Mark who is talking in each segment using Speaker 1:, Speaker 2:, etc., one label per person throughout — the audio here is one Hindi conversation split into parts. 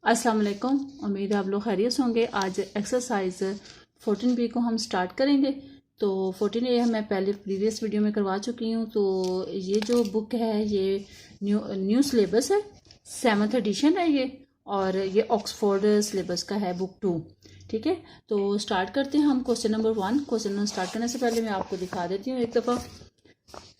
Speaker 1: अस्सलाम वालेकुम। उम्मीद है आप लोग खैरियत से होंगे। आज एक्सरसाइज 14B को हम स्टार्ट करेंगे। तो 14A मैं पहले प्रीवियस वीडियो में करवा चुकी हूँ। तो ये जो बुक है ये न्यू सिलेबस है, 7th एडिशन है ये, और ये ऑक्सफोर्ड सिलेबस का है बुक 2। ठीक है, तो स्टार्ट करते हैं हम क्वेश्चन नंबर 1। क्वेश्चन स्टार्ट करने से पहले मैं आपको दिखा देती हूँ एक दफ़ा।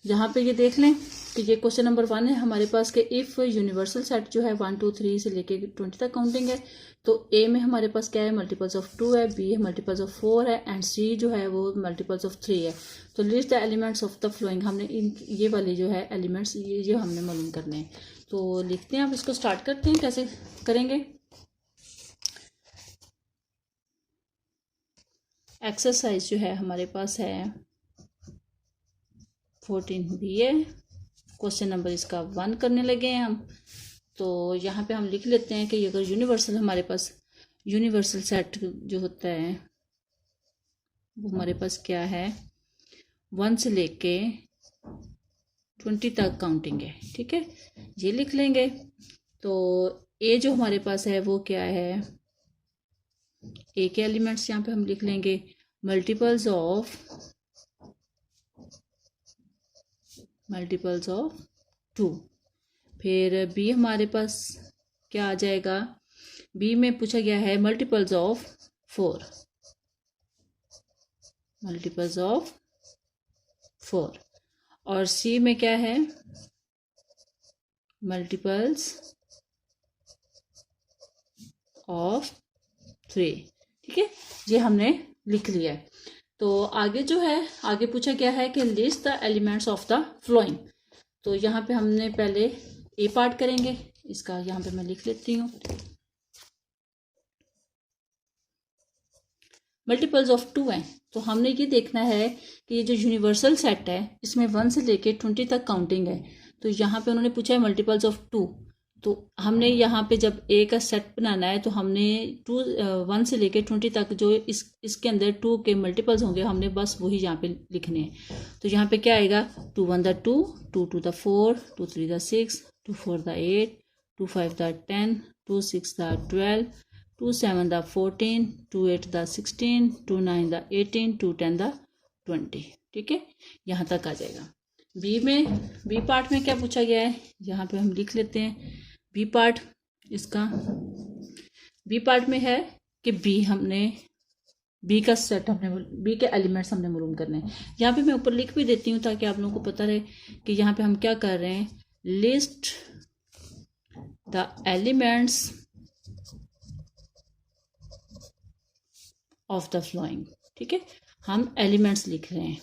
Speaker 1: यहाँ पे ये देख लें कि ये क्वेश्चन नंबर 1 है हमारे पास के इफ़ यूनिवर्सल सेट जो है 1 2 3 से लेके 20 तक काउंटिंग है। तो ए में हमारे पास क्या है, मल्टीपल्स ऑफ 2 है, बी है मल्टीपल्स ऑफ 4 है, एंड सी जो है वो मल्टीपल्स ऑफ 3 है। तो list the elements of the flowing, हमने इन ये वाली जो है एलिमेंट्स ये हमने मालूम करने हैं। तो लिखते हैं, आप इसको स्टार्ट करते हैं। कैसे करेंगे? एक्सरसाइज जो है हमारे पास है 14B है। क्वेश्चन नंबर इसका 1 करने लगे हैं हम। तो यहाँ पे हम लिख लेते हैं कि अगर यूनिवर्सल हमारे पास यूनिवर्सल सेट जो होता है वो हमारे पास क्या है, 1 से लेके 20 तक काउंटिंग है। ठीक है, ये लिख लेंगे। तो ए जो हमारे पास है वो क्या है, ए के एलिमेंट्स यहाँ पे हम लिख लेंगे मल्टीपल्स ऑफ 2। फिर बी हमारे पास क्या आ जाएगा, बी में पूछा गया है मल्टीपल्स ऑफ 4, और सी में क्या है, मल्टीपल्स ऑफ 3। ठीक है, ये हमने लिख लिया है। तो आगे जो है, आगे पूछा गया है कि list the elements of the flowing. तो यहाँ पे हमने पहले ए पार्ट करेंगे, इसका यहाँ पे मैं लिख लेती हूँ। मल्टीपल्स ऑफ 2 हैं, तो हमने ये देखना है कि ये जो यूनिवर्सल सेट है इसमें 1 से लेके 20 तक काउंटिंग है। तो यहाँ पे उन्होंने पूछा है मल्टीपल्स ऑफ 2। तो हमने यहाँ पे जब ए का सेट बनाना है तो हमने 1 से लेके 20 तक जो इसके अंदर 2 के मल्टीपल्स होंगे हमने बस वही यहाँ पे लिखने हैं। तो यहाँ पे क्या आएगा, 2 1 the 2, 2 2 the 4, 2 3 the 6, 2 4 the 8, 2 5 the 10, 2 6 the 12, 2 7 the 14, 2 8 the 16, 2 9 the 18, 2 10 the 20। ठीक है, यहाँ तक आ जाएगा। बी पार्ट में क्या पूछा गया है, यहाँ पे हम लिख लेते हैं। बी पार्ट इसका, बी पार्ट में है कि बी का सेट हमने, बी के एलिमेंट्स हमने मालूम करने हैं। यहाँ पे मैं ऊपर लिख भी देती हूँ ताकि आप लोगों को पता रहे कि यहाँ पे हम क्या कर रहे हैं, list the elements of the flowing. ठीक है, हम एलिमेंट्स लिख रहे हैं।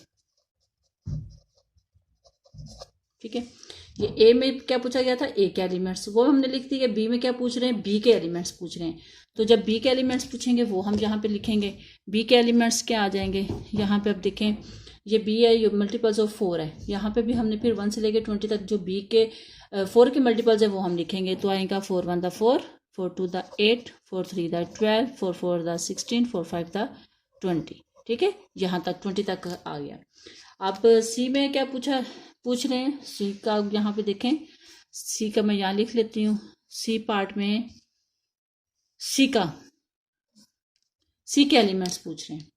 Speaker 1: ठीक है, ये ए में क्या पूछा गया था, ए के एलिमेंट्स, वो हमने लिख दिए। बी में क्या पूछ रहे हैं, बी के एलिमेंट्स पूछ रहे हैं। तो जब बी के एलिमेंट्स पूछेंगे वो हम यहाँ पे लिखेंगे। बी के एलिमेंट्स क्या आ जाएंगे, यहाँ पे अब देखें, ये बी है, ये मल्टीपल्स ऑफ 4 है। यहाँ पे भी हमने फिर 1 से लेके 20 तक जो बी के 4 के मल्टीपल्स है वो हम लिखेंगे। तो आएगा 4 1 the 4, 4 2 the 8, 4 3 the 12, 4 4 the 16, 4 5 the 20। ठीक है, यहाँ तक 20 तक आ गया। अब सी में क्या पूछ रहे हैं, सी का यहाँ पे देखें, सी का मैं यहाँ लिख लेती हूँ। सी पार्ट में सी के एलिमेंट्स पूछ रहे हैं।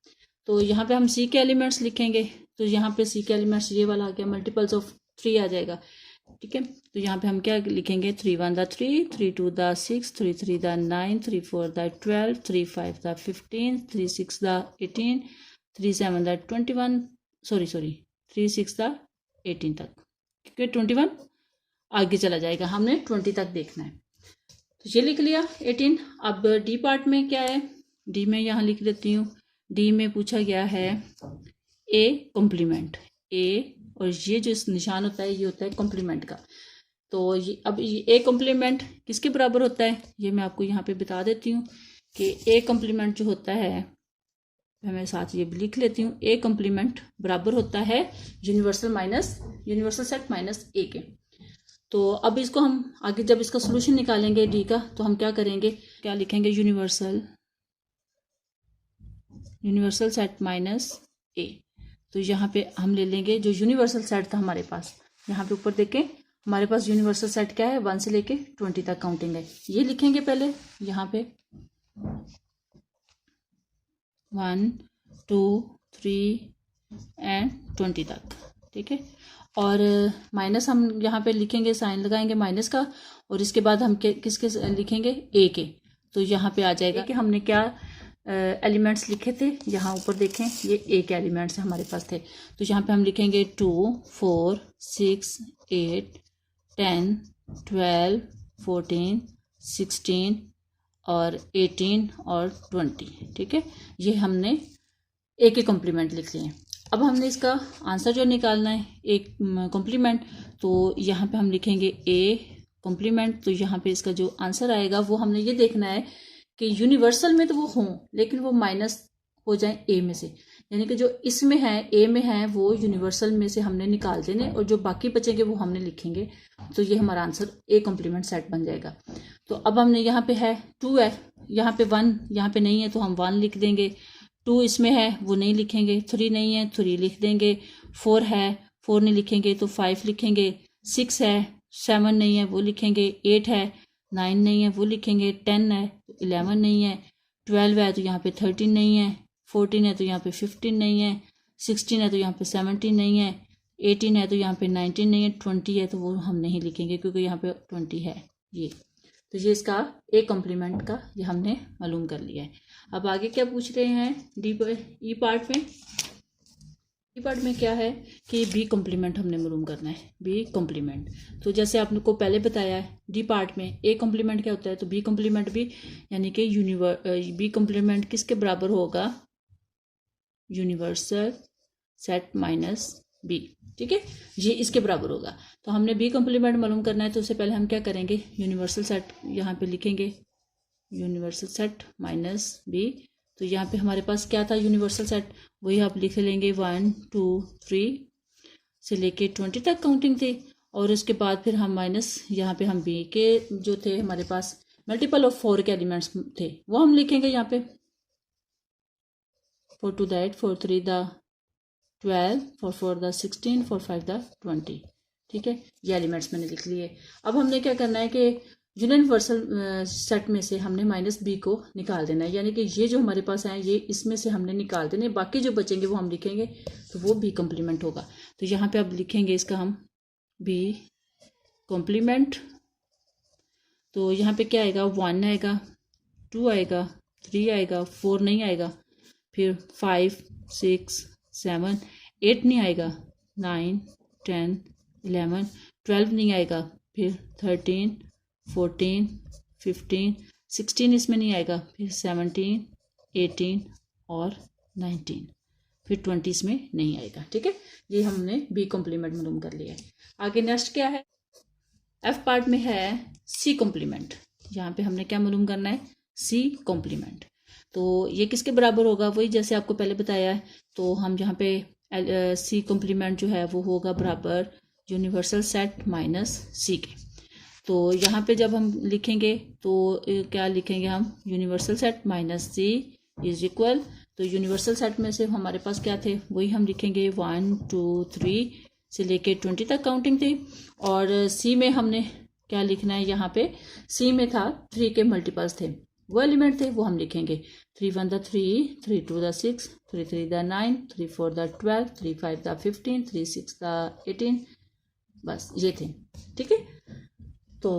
Speaker 1: तो यहाँ पे हम सी के एलिमेंट्स लिखेंगे। तो यहाँ पे सी के एलिमेंट्स ये वाला आ गया, मल्टीपल्स ऑफ 3 आ जाएगा। ठीक है, तो यहाँ पे हम क्या लिखेंगे, 3 1 the 3, 3 2 the 6, 3 3 the 9, 3 4 the 12, 3 5 the 15, 3 6 the 18, 3 7 the 21, 3 6 the 18 तक, क्योंकि 21 आगे चला जाएगा, हमने 20 तक देखना है। तो ये लिख लिया 18। अब डी पार्ट में क्या है, डी में यहाँ लिख देती हूँ। डी में पूछा गया है ए कॉम्प्लीमेंट, ए, और ये जो निशान होता है ये होता है कॉम्प्लीमेंट का। तो ये अब ए कॉम्प्लीमेंट किसके बराबर होता है, ये मैं आपको यहाँ पे बता देती हूँ कि ए कॉम्प्लीमेंट जो होता है, मैं साथ ये भी लिख लेती हूँ, ए कॉम्प्लीमेंट बराबर होता है यूनिवर्सल सेट माइनस ए के। तो अब इसको हम आगे जब इसका सोल्यूशन निकालेंगे डी का, तो हम क्या करेंगे, क्या लिखेंगे, यूनिवर्सल सेट माइनस ए। तो यहाँ पे हम ले लेंगे जो यूनिवर्सल सेट था हमारे पास, यहाँ पे ऊपर देखें हमारे पास यूनिवर्सल सेट क्या है, 1 से लेके 20 तक काउंटिंग है। ये लिखेंगे पहले यहाँ पे 1 2 3 एंड 20 तक, ठीक है। और माइनस हम यहाँ पे लिखेंगे, साइन लगाएंगे माइनस का, और इसके बाद हम किसके लिखेंगे, ए के। तो यहाँ पे आ जाएगा कि हमने क्या एलिमेंट्स लिखे थे, यहाँ ऊपर देखें ये ए के एलिमेंट्स हमारे पास थे। तो यहाँ पे हम लिखेंगे 2 4 6 8 10 12 14 16 और 18 और 20, ठीक है। ये हमने ए के कॉम्प्लीमेंट लिख लिए। अब हमने इसका आंसर जो निकालना है एक कॉम्प्लीमेंट, तो यहाँ पे हम लिखेंगे ए कॉम्प्लीमेंट। तो यहाँ पे इसका जो आंसर आएगा वो हमने ये देखना है कि यूनिवर्सल में तो वो हों लेकिन वो माइनस हो जाए ए में से, यानी कि जो इसमें है ए में है वो यूनिवर्सल में से हमने निकाल देने और जो बाकी बचेंगे वो हमने लिखेंगे। तो ये हमारा आंसर ए कॉम्प्लीमेंट सेट बन जाएगा। तो अब हमने यहाँ पे है 2 है, यहाँ पे 1 यहाँ पे नहीं है तो हम 1 लिख देंगे, 2 इसमें है वो नहीं लिखेंगे, 3 नहीं है 3 लिख देंगे, 4 है 4 नहीं लिखेंगे तो 5 लिखेंगे, 6 है 7 नहीं है वो लिखेंगे, 8 है 9 नहीं है वो लिखेंगे, 10 है तो 11 नहीं है, 12 है तो यहाँ पे 13 नहीं है, 14 है तो यहाँ पे 15 नहीं है, 16 है तो यहाँ पे 17 नहीं है, 18 है तो यहाँ पे 19 नहीं है, 20 है तो वो हम नहीं लिखेंगे क्योंकि यहाँ पे 20 है ये। तो ये इसका ए कॉम्प्लीमेंट का ये हमने मालूम कर लिया है। अब आगे क्या पूछ रहे हैं ई पार्ट में। ई पार्ट में क्या है कि बी कॉम्प्लीमेंट हमने मालूम करना है, बी कॉम्प्लीमेंट। तो जैसे आपको पहले बताया है डी पार्ट में ए कॉम्प्लीमेंट क्या होता है, तो बी कॉम्प्लीमेंट भी यानी कि बी कॉम्प्लीमेंट किसके बराबर होगा, यूनिवर्सल सेट माइनस बी, ठीक है, ये इसके बराबर होगा। तो हमने बी कॉम्प्लीमेंट मालूम करना है तो उससे पहले हम क्या करेंगे, यूनिवर्सल सेट यहाँ पे लिखेंगे, यूनिवर्सल सेट माइनस बी। तो यहाँ पे हमारे पास क्या था यूनिवर्सल सेट, वही आप लिख लेंगे 1 2 3 से लेके 20 तक काउंटिंग थी, और उसके बाद फिर हम माइनस यहाँ पे हम बी के जो थे हमारे पास मल्टीपल ऑफ 4 के एलिमेंट्स थे वो हम लिखेंगे यहाँ पे 4 2 द 8 4 3 द 12 4 4 द 16 4 5 द 20, ठीक है, ये एलिमेंट्स मैंने लिख लिए। अब हमने क्या करना है कि यूनिवर्सल सेट में से हमने माइनस बी को निकाल देना है, यानी कि ये जो हमारे पास है ये इसमें से हमने निकाल देने, बाकी जो बचेंगे वो हम लिखेंगे तो वो बी कॉम्प्लीमेंट होगा। तो यहाँ पे अब लिखेंगे इसका हम बी कॉम्प्लीमेंट। तो यहाँ पे क्या आएगा, 1 आएगा 2 आएगा 3 आएगा 4 नहीं आएगा, फिर 5 6 7 8 नहीं आएगा, 9 10 11 12 नहीं आएगा, फिर 13 14 15 16 इसमें नहीं आएगा, फिर 17 18 और 19, फिर 20 इसमें नहीं आएगा, ठीक है। ये हमने बी कॉम्प्लीमेंट मालूम कर लिया है। आगे नेक्स्ट क्या है, एफ पार्ट में है सी कॉम्प्लीमेंट। यहाँ पे हमने क्या मालूम करना है, सी कॉम्प्लीमेंट। तो ये किसके बराबर होगा, वही जैसे आपको पहले बताया है। तो हम यहाँ पे सी कॉम्प्लीमेंट जो है वो होगा बराबर यूनिवर्सल सेट माइनस सी के। तो यहाँ पे जब हम लिखेंगे तो क्या लिखेंगे हम, universal set minus C is equal, तो यूनिवर्सल सेट में से हमारे पास क्या थे वही हम लिखेंगे 1 2 3 से लेके 20 तक काउंटिंग थी, और सी में हमने क्या लिखना है, यहाँ पे सी में था 3 के मल्टीपल्स थे वो एलिमेंट थे वो हम लिखेंगे 3 1 the 3 3 2 the 6 3 3 the 9 3 4 the 12 3 5 the 15 3 6 the 18, बस ये थे, ठीक है। तो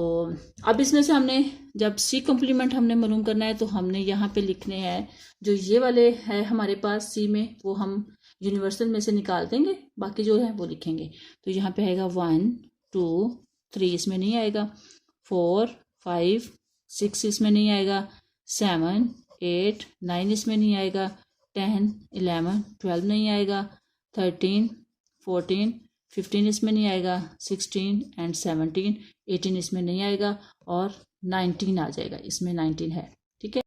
Speaker 1: अब इसमें से हमने जब सी कॉम्प्लीमेंट हमने मालूम करना है तो हमने यहाँ पे लिखने हैं जो ये वाले है हमारे पास सी में वो हम यूनिवर्सल में से निकाल देंगे, बाकी जो है वो लिखेंगे। तो यहाँ पे आएगा 1 2 3 इसमें नहीं आएगा, 4 5 6 इसमें नहीं आएगा, 7 8 9 इसमें नहीं आएगा, 10 11 12 नहीं आएगा, 13 14 15 इसमें नहीं आएगा, 16 एंड 17 18 इसमें नहीं आएगा, और 19 आ जाएगा, इसमें 19 है, ठीक है,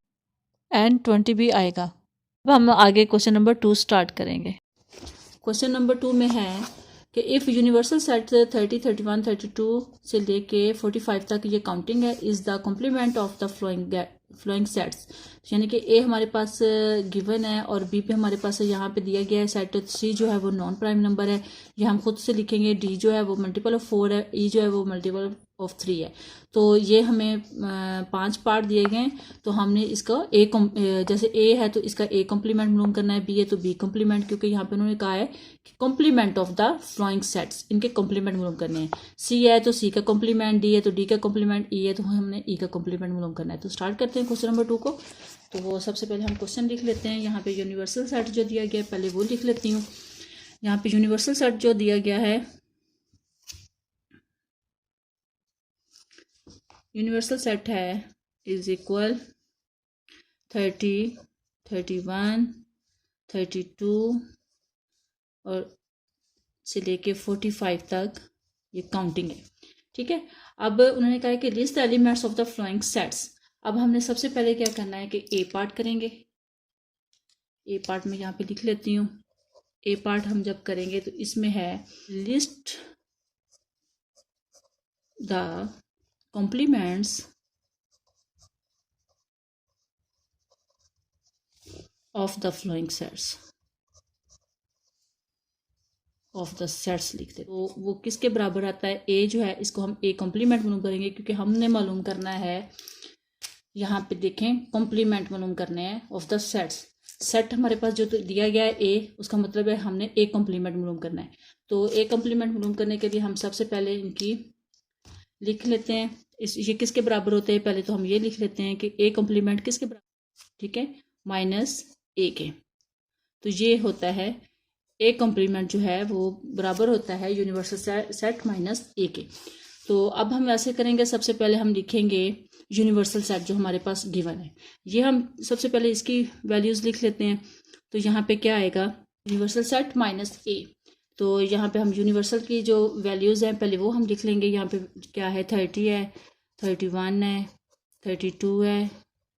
Speaker 1: एंड 20 भी आएगा। अब हम आगे क्वेश्चन नंबर 2 स्टार्ट करेंगे। क्वेश्चन नंबर 2 में है कि इफ़ यूनिवर्सल सेट 30, 31, 32 से लेके 45 तक ये काउंटिंग है, is the complement of the following sets. यानी कि ए हमारे पास गिवन है और बी पे हमारे पास यहाँ पे दिया गया है सेट। सी जो है वो नॉन प्राइम नंबर है, ये हम खुद से लिखेंगे। डी जो है वो मल्टीपल ऑफ 4 है, ई जो है वो मल्टीपल ऑफ 3 है। तो ये हमें 5 पार्ट दिए गए हैं, तो हमने इसका जैसे ए है तो इसका ए कॉम्प्लीमेंट मालूम करना है, बी है तो बी कॉम्प्लीमेंट, क्योंकि यहाँ पे उन्होंने कहा है कि complement of the following sets, इनके कॉम्प्लीमेंट मालूम करने हैं। सी है तो सी का कॉम्प्लीमेंट, डी है तो डी का कॉम्प्लीमेंट, ई है तो हमने ई का कॉम्प्लीमेंट मालूम करना है। तो स्टार्ट करते हैं क्वेश्चन नंबर 2 को। तो वो सबसे पहले हम क्वेश्चन लिख लेते हैं। यहाँ पे यूनिवर्सल सेट जो दिया गया है पहले वो लिख लेती हूँ। यहाँ पे यूनिवर्सल सेट जो दिया गया है, यूनिवर्सल सेट है इज इक्वल 30, 31, 32 और से लेके 45 तक ये काउंटिंग है। ठीक है, अब उन्होंने कहा है कि list the elements of the following sets. अब हमने सबसे पहले क्या करना है कि ए पार्ट करेंगे। ए पार्ट में यहाँ पे लिख लेती हूँ। ए पार्ट हम जब करेंगे तो इसमें है list the complements of the following sets, of the sets लिखते। तो वो किसके बराबर आता है, ए जो है इसको हम ए कॉम्प्लीमेंट मालूम करेंगे, क्योंकि हमने मालूम करना है, यहाँ पे देखें कॉम्प्लीमेंट मालूम करने हैं ऑफ द सेट्स। सेट हमारे पास जो तो दिया गया है ए, उसका मतलब है हमने ए कॉम्प्लीमेंट मालूम करना है। तो ए कॉम्प्लीमेंट मालूम करने के लिए हम सबसे पहले इनकी लिख लेते हैं। ये किसके बराबर होते हैं, पहले तो हम ये लिख लेते हैं कि ए कॉम्प्लीमेंट किसके बराबर, ठीक है, माइनस ए के। तो ये होता है ए कॉम्प्लीमेंट जो है वो बराबर होता है यूनिवर्सल सेट माइनस ए के। तो अब हम ऐसे करेंगे, सबसे पहले हम लिखेंगे यूनिवर्सल सेट जो हमारे पास गिवन है, ये हम सबसे पहले इसकी वैल्यूज़ लिख लेते हैं। तो यहाँ पे क्या आएगा, यूनिवर्सल सेट माइनस ए। तो यहाँ पे हम यूनिवर्सल की जो वैल्यूज़ हैं पहले वो हम लिख लेंगे। यहाँ पे क्या है, 30 है, 31 है, 32 है,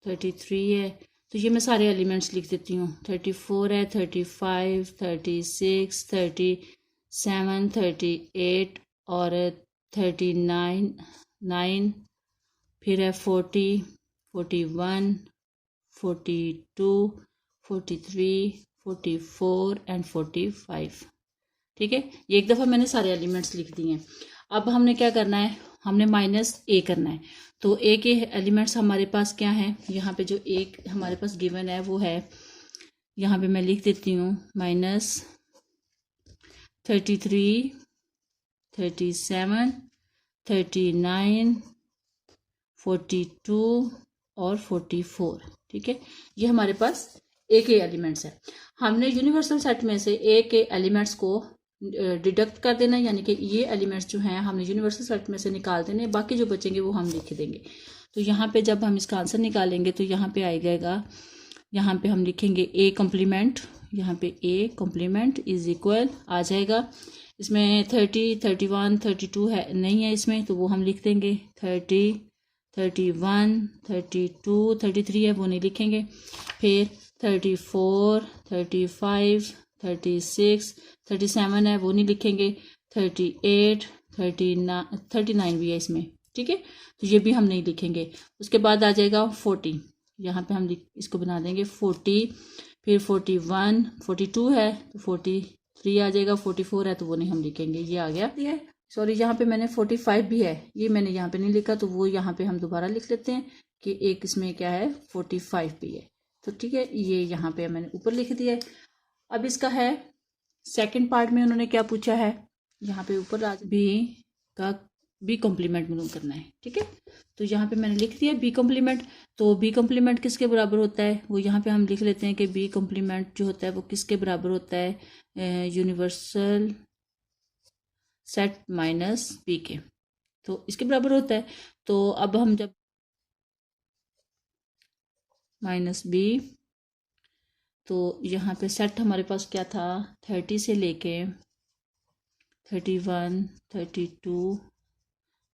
Speaker 1: 33 है। तो ये मैं सारे एलिमेंट्स लिख देती हूँ। 34 है, 35, 36, 37, 38 और 39, फिर है 40, 41, 42, 43, 44 एंड 45। ठीक है, ये एक दफ़ा मैंने सारे एलिमेंट्स लिख दिए हैं। अब हमने क्या करना है, हमने माइनस ए करना है। तो ए के एलिमेंट्स हमारे पास क्या हैं, यहाँ पे जो एक हमारे पास गिवन है वो है, यहाँ पे मैं लिख देती हूँ माइनस 33, 37, 39, 42 और 44। ठीक है, ये हमारे पास ए के एलिमेंट्स है। हमने यूनिवर्सल सेट में से ए के एलिमेंट्स को डिडक्ट कर देना, यानी कि ये एलिमेंट्स जो हैं हमने यूनिवर्सल सेट में से निकाल देने, बाकी जो बचेंगे वो हम लिख देंगे। तो यहाँ पे जब हम इसका आंसर निकालेंगे तो यहाँ पे आएगा, यहाँ पे हम लिखेंगे ए कॉम्प्लीमेंट, यहाँ पे ए कॉम्प्लीमेंट इज इक्वल आ जाएगा। इसमें 30, 31, 32 है नहीं है इसमें, तो वो हम लिख देंगे 30, 31, 32, 33 है वो नहीं लिखेंगे। फिर 34, 35, 36, 37 है वो नहीं लिखेंगे। 38, 39 भी है इसमें। ठीक है, तो ये भी हम नहीं लिखेंगे। उसके बाद आ जाएगा 40, यहाँ पे हम इसको बना देंगे 40। फिर 41, 42 है तो 43 आ जाएगा। 44 है तो वो नहीं हम लिखेंगे, ये आ गया। ये सॉरी, यहाँ पे मैंने 45 भी है, ये मैंने यहाँ पे नहीं लिखा, तो वो यहाँ पे हम दोबारा लिख लेते हैं कि एक इसमें क्या है 45 भी है। तो ठीक है, ये यहाँ पे मैंने ऊपर लिख दिया है। अब इसका है सेकंड पार्ट में उन्होंने क्या पूछा है, यहाँ पे ऊपर आज बी कॉम्प्लीमेंट मालूम करना है। ठीक है, तो यहाँ पे मैंने लिख दिया बी कॉम्प्लीमेंट। तो बी कॉम्प्लीमेंट किसके बराबर होता है, वो यहाँ पे हम लिख लेते हैं कि बी कॉम्प्लीमेंट जो होता है वो किसके बराबर होता है, यूनिवर्सल सेट माइनस बी के, तो इसके बराबर होता है। तो अब हम जब माइनस बी, तो यहाँ पे सेट हमारे पास क्या था, 30 से लेके 31, 32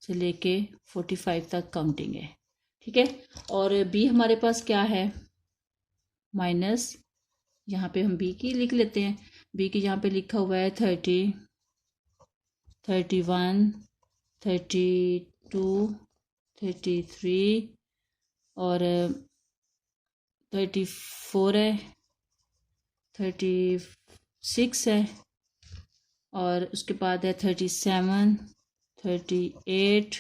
Speaker 1: से लेके 45 तक काउंटिंग है। ठीक है, और बी हमारे पास क्या है, माइनस, यहाँ पे हम बी की लिख लेते हैं। बी की यहाँ पे लिखा हुआ है 30, 31, 32, 33 और 34 है, 36 है और उसके बाद है 37, 38,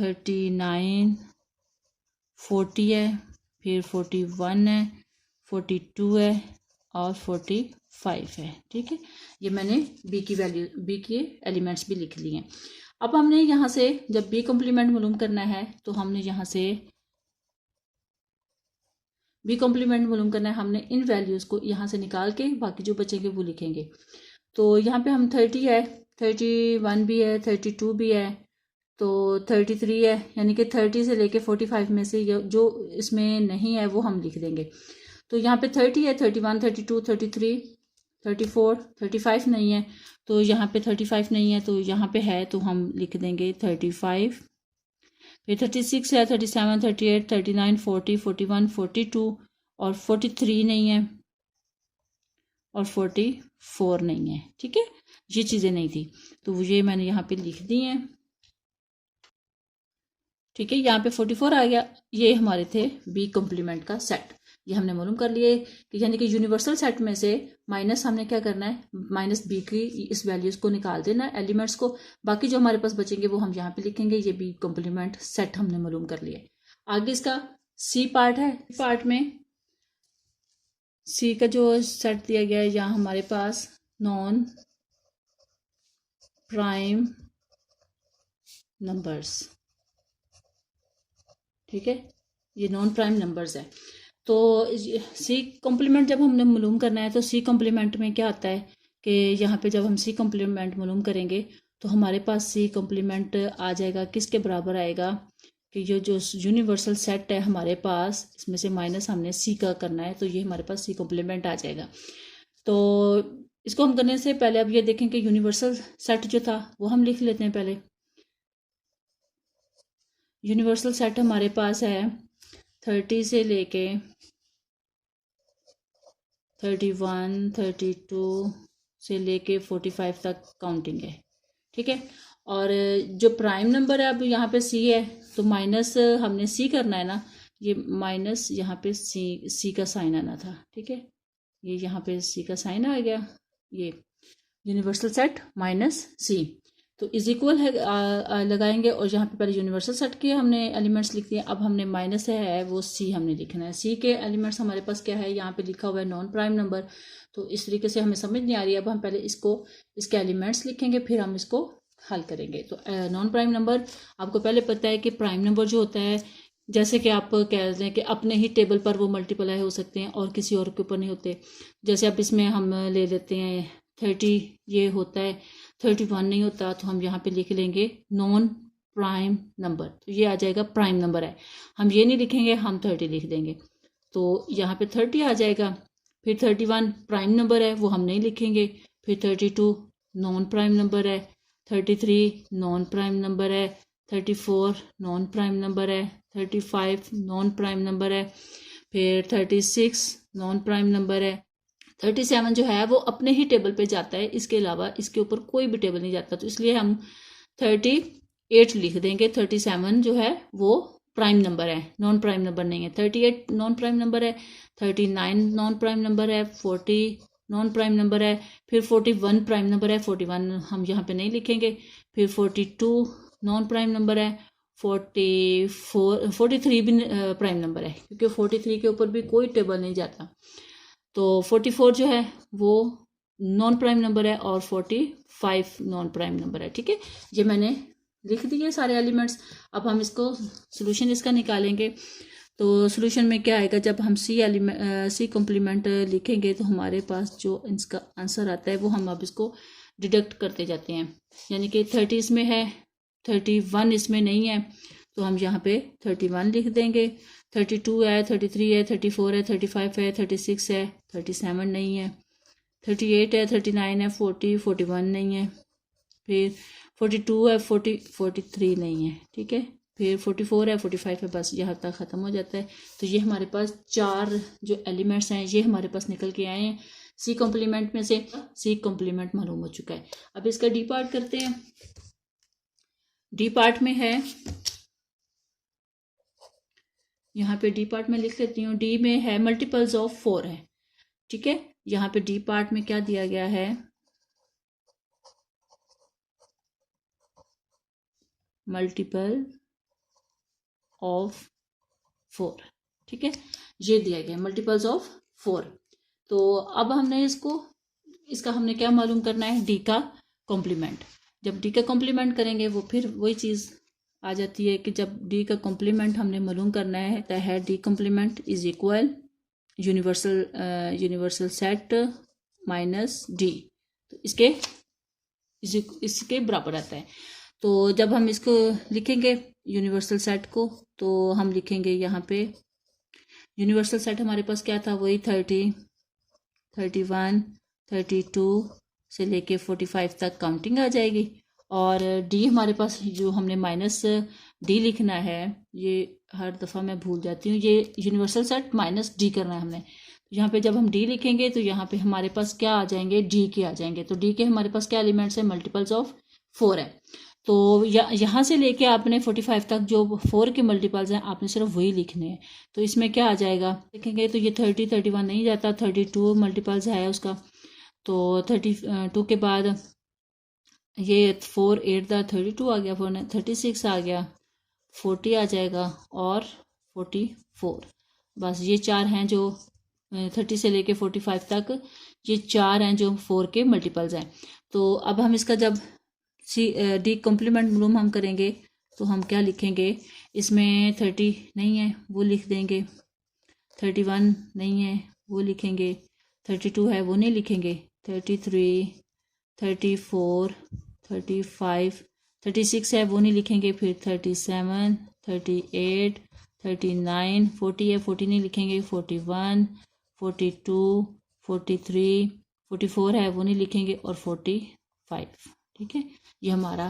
Speaker 1: 39, 40 है, फिर 41 है, 42 है और 45 है। ठीक है, ये मैंने बी की वैल्यू, बी के एलिमेंट्स भी लिख लिए हैं। अब हमने यहाँ से जब बी कॉम्प्लीमेंट मालूम करना है तो हमने यहाँ से बी कॉम्प्लीमेंट मालूम करना है, हमने इन वैल्यूज़ को यहाँ से निकाल के बाकी जो बचेंगे वो लिखेंगे। तो यहाँ पे हम 30 है, 31 भी है, 32 भी है, तो 33 है, यानी कि 30 से लेके 45 में से जो इसमें नहीं है वो हम लिख देंगे। तो यहाँ पे 30 है, 31, 32, 33, 34, 35 नहीं है, तो यहाँ पे 35 नहीं है, तो यहाँ पे है तो हम लिख देंगे 35। फिर 36 है, 37, 38, 39, 40, 41, 42 और 43 नहीं है और 44 नहीं है। ठीक है, ये चीज़ें नहीं थी तो ये मैंने यहाँ पे लिख दी हैं। ठीक है, यहाँ पे 44 आ गया, ये हमारे थे बी कॉम्प्लीमेंट का सेट। ये हमने मालूम कर लिए कि यानी कि यूनिवर्सल सेट में से माइनस हमने क्या करना है, माइनस बी की इस वैल्यूज को निकाल देना है एलिमेंट्स को, बाकी जो हमारे पास बचेंगे वो हम यहाँ पे लिखेंगे। ये बी कॉम्प्लीमेंट सेट हमने मालूम कर लिया। आगे इसका सी पार्ट है। पार्ट में सी का जो सेट दिया गया है, यहाँ हमारे पास नॉन प्राइम नंबर्स। ठीक है, ये नॉन प्राइम नंबर्स है। तो सी कॉम्प्लीमेंट जब हमने मालूम करना है तो सी कॉम्प्लीमेंट में क्या आता है कि यहाँ पे जब हम सी कॉम्प्लीमेंट मालूम करेंगे तो हमारे पास सी कॉम्प्लीमेंट आ जाएगा, किसके बराबर आएगा कि ये जो यूनिवर्सल सेट है हमारे पास, इसमें से माइनस हमने सी का करना है, तो ये हमारे पास सी कॉम्प्लीमेंट आ जाएगा। तो इसको हम करने से पहले अब ये देखें कि यूनिवर्सल सेट जो था वो हम लिख लेते हैं पहले। यूनिवर्सल सेट हमारे पास है 30 से लेके 31, 32 से लेके 45 तक काउंटिंग है। ठीक है, और जो प्राइम नंबर है, अब यहाँ पे सी है तो माइनस हमने सी करना है ना, ये माइनस यहाँ पे सी का साइन आना था। ठीक है, ये यहाँ पे सी का साइन आ गया, ये यूनिवर्सल सेट माइनस सी, तो इज इक्वल है लगाएंगे और यहाँ पे पहले यूनिवर्सल सेट के हमने एलिमेंट्स लिख दिए। अब हमने माइनस है वो सी हमने लिखना है। सी के एलिमेंट्स हमारे पास क्या है, यहाँ पे लिखा हुआ है नॉन प्राइम नंबर, तो इस तरीके से हमें समझ नहीं आ रही है। अब हम पहले इसको, इसके एलिमेंट्स लिखेंगे फिर हम इसको हल करेंगे। तो नॉन प्राइम नंबर, आपको पहले पता है कि प्राइम नंबर जो होता है, जैसे कि आप कह दें कि अपने ही टेबल पर वो मल्टीप्लाई हो सकते हैं और किसी और के ऊपर नहीं होते। जैसे अब इसमें हम ले लेते हैं 30, ये होता है, 31 नहीं होता, तो हम यहाँ पे लिख लेंगे नॉन प्राइम नंबर, तो ये आ जाएगा प्राइम नंबर है। हम ये नहीं लिखेंगे, हम 30 लिख देंगे, तो यहाँ पे 30 आ जाएगा। फिर 31 प्राइम नंबर है, वो हम नहीं लिखेंगे। फिर 32 नॉन प्राइम नंबर है, 33 नॉन प्राइम नंबर है, 34 नॉन प्राइम नंबर है, 35 नॉन प्राइम नंबर है, फिर 36 नॉन प्राइम नंबर है, 37 जो है वो अपने ही टेबल पे जाता है, इसके अलावा इसके ऊपर कोई भी टेबल नहीं जाता, तो इसलिए हम 38 लिख देंगे। 37 जो है वो प्राइम नंबर है, नॉन प्राइम नंबर नहीं है। 38 नॉन प्राइम नंबर है, 39 नॉन प्राइम नंबर है, 40 नॉन प्राइम नंबर है, फिर 41 प्राइम नंबर है, 41 हम यहाँ पे नहीं लिखेंगे। फिर 42 नॉन प्राइम नंबर है, 43 भी प्राइम नंबर है, क्योंकि 43 के ऊपर भी कोई टेबल नहीं जाता। तो 44 जो है वो नॉन प्राइम नंबर है और 45 नॉन प्राइम नंबर है। ठीक है, ये मैंने लिख दिए सारे एलिमेंट्स। अब हम इसको सोल्यूशन इसका निकालेंगे। तो सोल्यूशन में क्या आएगा, जब हम सी कॉम्प्लीमेंट लिखेंगे तो हमारे पास जो इसका आंसर आता है वो हम अब इसको डिडक्ट करते जाते हैं। यानी कि 30 इसमें है, 31 इसमें नहीं है, तो हम यहाँ पे 31 लिख देंगे। 32 है, 33 है, 34 है, 35 है, 36 है, 37 नहीं है, 38 है, 39 है, 40, 41 नहीं है, फिर 42 है, 43 नहीं है। ठीक है, फिर 44 है, 45 है, बस यहाँ तक ख़त्म हो जाता है। तो ये हमारे पास 4 जो एलिमेंट्स हैं ये हमारे पास निकल के आए हैं। सी कॉम्प्लीमेंट में से सी कॉम्प्लीमेंट मालूम हो चुका है। अब इसका डी पार्ट करते हैं। डी पार्ट में है, यहाँ पे डी पार्ट में लिख लेती हूँ। डी में है मल्टीपल्स ऑफ 4 है, ठीक है। यहाँ पे डी पार्ट में क्या दिया गया है, मल्टीपल ऑफ 4, ठीक है, ये दिया गया मल्टीपल्स ऑफ 4। तो अब हमने इसका हमने क्या मालूम करना है, डी का कॉम्प्लीमेंट। जब डी का कॉम्प्लीमेंट करेंगे वो फिर वही चीज़ आ जाती है कि जब डी का कॉम्प्लीमेंट हमने मालूम करना है D complement is equal universal set minus D, तो इसके बराबर आता है। तो जब हम इसको लिखेंगे यूनिवर्सल सेट को, तो हम लिखेंगे यहाँ पे यूनिवर्सल सेट हमारे पास क्या था, वही 30, 31, 32 से लेके 45 तक काउंटिंग आ जाएगी। और डी हमारे पास जो हमने माइनस डी लिखना है, ये हर दफ़ा मैं भूल जाती हूँ, ये यूनिवर्सल सेट माइनस डी करना है हमने। तो यहाँ पे जब हम डी लिखेंगे तो यहाँ पे हमारे पास क्या आ जाएंगे, डी के आ जाएंगे। तो डी के हमारे पास क्या एलिमेंट्स है, मल्टीपल्स ऑफ 4 है। तो यहाँ से लेके आपने 45 तक जो 4 के मल्टीपल्स हैं आपने सिर्फ वही लिखने हैं। तो इसमें क्या आ जाएगा, देखेंगे तो ये 30, 31 नहीं जाता, 32 मल्टीपल्स है उसका। तो 32 के बाद ये 4 8 32 आ गया, 36 आ गया, 40 आ जाएगा और 44। बस ये 4 हैं जो 30 से लेके 45 तक, ये 4 हैं जो 4 के मल्टीपल्स हैं। तो अब हम इसका जब डी कॉम्प्लीमेंट मालूम हम करेंगे तो हम क्या लिखेंगे, इसमें 30 नहीं है वो लिख देंगे, 31 नहीं है वो लिखेंगे, 32 है वो नहीं लिखेंगे, 33, 34, 35, 36 है वो नहीं लिखेंगे, फिर 37, 38, 39, 40 है 40 नहीं लिखेंगे, 41, 42, 43, 44 है वो नहीं लिखेंगे और 45, ठीक है। ये हमारा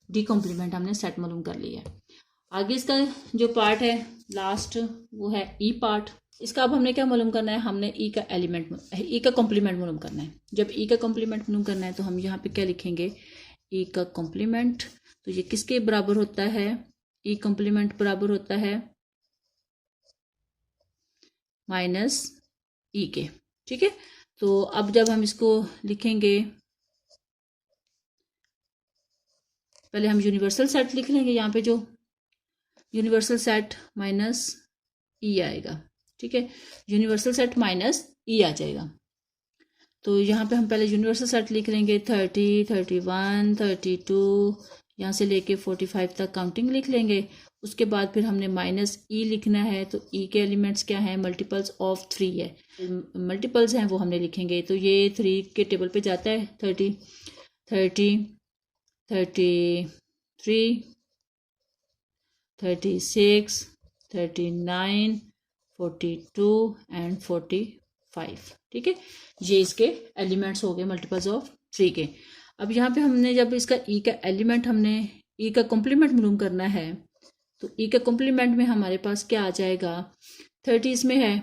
Speaker 1: डी कॉम्प्लीमेंट हमने सेट मालूम कर लिया है। आगे इसका जो पार्ट है लास्ट, वो है ई पार्ट। इसका अब हमने क्या मालूम करना है, हमने ई का कॉम्प्लीमेंट मालूम करना है। जब ई का कॉम्प्लीमेंट मालूम करना है तो हम यहाँ पे क्या लिखेंगे, ई का कॉम्प्लीमेंट। तो ये किसके बराबर होता है, ई कॉम्प्लीमेंट बराबर होता है माइनस ई के, ठीक है। तो अब जब हम इसको लिखेंगे, पहले हम यूनिवर्सल सेट लिख लेंगे। यहाँ पे जो यूनिवर्सल सेट माइनस ई आएगा, ठीक है, यूनिवर्सल सेट माइनस ई आ जाएगा। तो यहाँ पे हम पहले यूनिवर्सल सेट लिख लेंगे, 30, 31, 32, यहाँ से लेके 45 तक काउंटिंग लिख लेंगे। उसके बाद फिर हमने माइनस ई लिखना है। तो ई के एलिमेंट्स क्या हैं, मल्टीपल्स ऑफ 3 है, मल्टीपल्स हैं वो हमने लिखेंगे। तो ये 3 के टेबल पे जाता है, 30, 33, 36, 39, 42 एंड 45, ठीक है। ये इसके एलिमेंट्स हो गए मल्टीपल्स ऑफ 3 के। अब यहाँ पे हमने जब इसका ई का एलिमेंट, हमने ई का कॉम्प्लीमेंट मालूम करना है, तो ई का कॉम्प्लीमेंट में हमारे पास क्या आ जाएगा, 30 इसमें है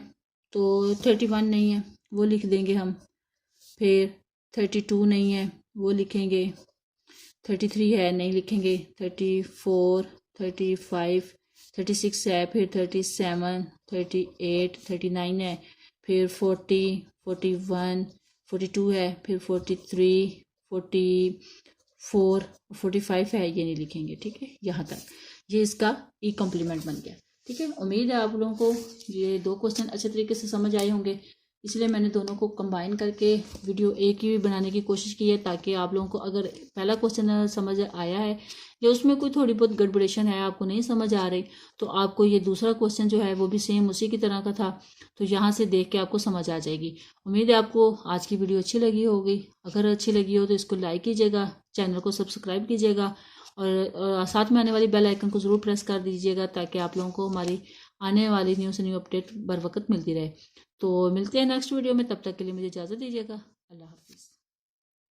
Speaker 1: तो 31 नहीं है वो लिख देंगे हम, फिर 32 नहीं है वो लिखेंगे, 33 है नहीं लिखेंगे, 34, 35, 36 है, फिर 37, 38, 39 है, फिर 40, 41, 42 है, फिर 43, 44, 45 है, ये नहीं लिखेंगे, ठीक है। यहाँ तक ये इसका ई कॉम्प्लीमेंट बन गया, ठीक है। उम्मीद है आप लोगों को ये 2 क्वेश्चन अच्छे तरीके से समझ आए होंगे, इसलिए मैंने दोनों को कंबाइन करके वीडियो एक ही बनाने की कोशिश की है, ताकि आप लोगों को अगर पहला क्वेश्चन समझ आया है या उसमें कोई थोड़ी बहुत गड़बड़ेशन है, आपको नहीं समझ आ रही, तो आपको ये दूसरा क्वेश्चन जो है वो भी सेम उसी की तरह का था, तो यहाँ से देख के आपको समझ आ जाएगी। उम्मीद है आपको आज की वीडियो अच्छी लगी होगी। अगर अच्छी लगी हो तो इसको लाइक कीजिएगा, चैनल को सब्सक्राइब कीजिएगा और साथ में आने वाली बेल आइकन को ज़रूर प्रेस कर दीजिएगा, ताकि आप लोगों को हमारी आने वाली न्यू से न्यू अपडेट बर वक्त मिलती रहे। तो मिलते हैं नेक्स्ट वीडियो में, तब तक के लिए मुझे इजाज़त दीजिएगा। अल्लाह हाफिज़।